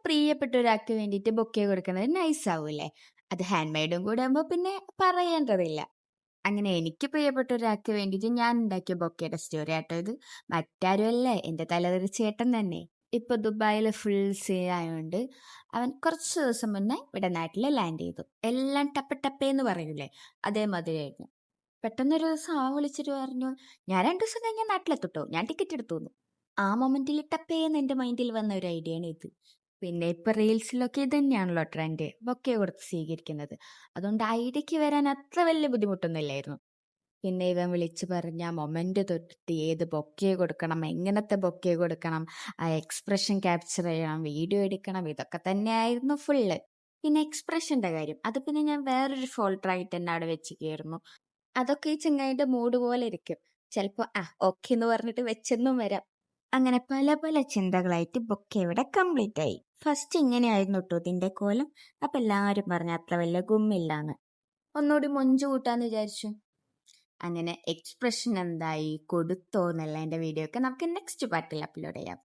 പ്രിയപ്പെട്ട ഒരാൾക്ക് വേണ്ടിയിട്ട് ബൊക്കെ കൊടുക്കുന്നത് നൈസ് ആവൂല്ലേ? അത് ഹാൻഡ് മെയ്ഡും കൂടെ ആകുമ്പോൾ പിന്നെ പറയേണ്ടതില്ല. അങ്ങനെ എനിക്ക് പ്രിയപ്പെട്ട ഒരാൾക്ക് വേണ്ടിയിട്ട് ഞാൻ ഉണ്ടാക്കിയ ബൊക്കയുടെ സ്റ്റോറി ആട്ടോ ഇത്. മറ്റാരുമല്ല, എൻ്റെ തലതെറി ചേട്ടൻ തന്നെ. ഇപ്പൊ ദുബായിൽ ഫുൾ സീൻ ആയതുകൊണ്ട് അവൻ കുറച്ച് ദിവസം മുന്നേ ഇവിടെ നാട്ടിൽ ലാൻഡ് ചെയ്തു. എല്ലാം ടപ്പ ടപ്പേന്ന് പറയൂലേ, അതേമാതിരിയായിരുന്നു. പെട്ടെന്നൊരു ദിവസം അവൻ വിളിച്ചിട്ട് പറഞ്ഞു, ഞാൻ 2 ദിവസം കഴിഞ്ഞാൽ നാട്ടിലെത്തിട്ടോ, ഞാൻ ടിക്കറ്റ് എടുത്തു തന്നു. ആ മൊമെന്റിൽ ടപ്പേന്ന് എൻ്റെ മൈൻഡിൽ വന്ന ഒരു ഐഡിയ ആണ് ഇത്. പിന്നെ ഇപ്പൊ റീൽസിലൊക്കെ ഇത് തന്നെയാണല്ലോ ട്രെൻഡ്, ബൊക്കെ കൊടുത്ത് സ്വീകരിക്കുന്നത്. അതുകൊണ്ട് ഐഡിയക്ക് വരാൻ അത്ര വലിയ ബുദ്ധിമുട്ടൊന്നുമില്ലായിരുന്നു. പിന്നെ ഇവൻ വിളിച്ചു പറഞ്ഞ മൊമെന്റ് തൊട്ടിട്ട് ഏത് ബൊക്കെ കൊടുക്കണം, എങ്ങനത്തെ ബൊക്കെ കൊടുക്കണം, ആ എക്സ്പ്രഷൻ ക്യാപ്ചർ ചെയ്യണം, വീഡിയോ എടുക്കണം, ഇതൊക്കെ തന്നെയായിരുന്നു ഫുള്ള്. പിന്നെ എക്സ്പ്രഷന്റെ കാര്യം, അത് പിന്നെ ഞാൻ വേറൊരു ഫോൾഡർ ആയിട്ട് തന്നെ അവിടെ വെച്ചിരിക്കുകയായിരുന്നു. അതൊക്കെ ഈ ചെങ്ങായിന്റെ മൂഡ് പോലെ ഇരിക്കും. ചിലപ്പോ ഓക്കെ എന്ന് പറഞ്ഞിട്ട് വെച്ചെന്നും വരാം. അങ്ങനെ പല പല ചിന്തകളായിട്ട് ബുക്ക് ഇവിടെ കംപ്ലീറ്റ് ആയി. ഫസ്റ്റ് ഇങ്ങനെയായിരുന്നു കേട്ടോ ഇതിന്റെ കോലം. അപ്പൊ എല്ലാരും പറഞ്ഞ അത്ര വലിയ ഗുമ്മില്ലാന്ന്. ഒന്നുകൂടി മൊഞ്ചു കൂട്ടാന്ന് വിചാരിച്ചു. അങ്ങനെ എക്സ്പ്രഷൻ എന്തായി, കൊടുത്തോ എന്നല്ല എന്റെ വീഡിയോ ഒക്കെ നമുക്ക് നെക്സ്റ്റ് പാർട്ടിൽ അപ്ലോഡ് ചെയ്യാം.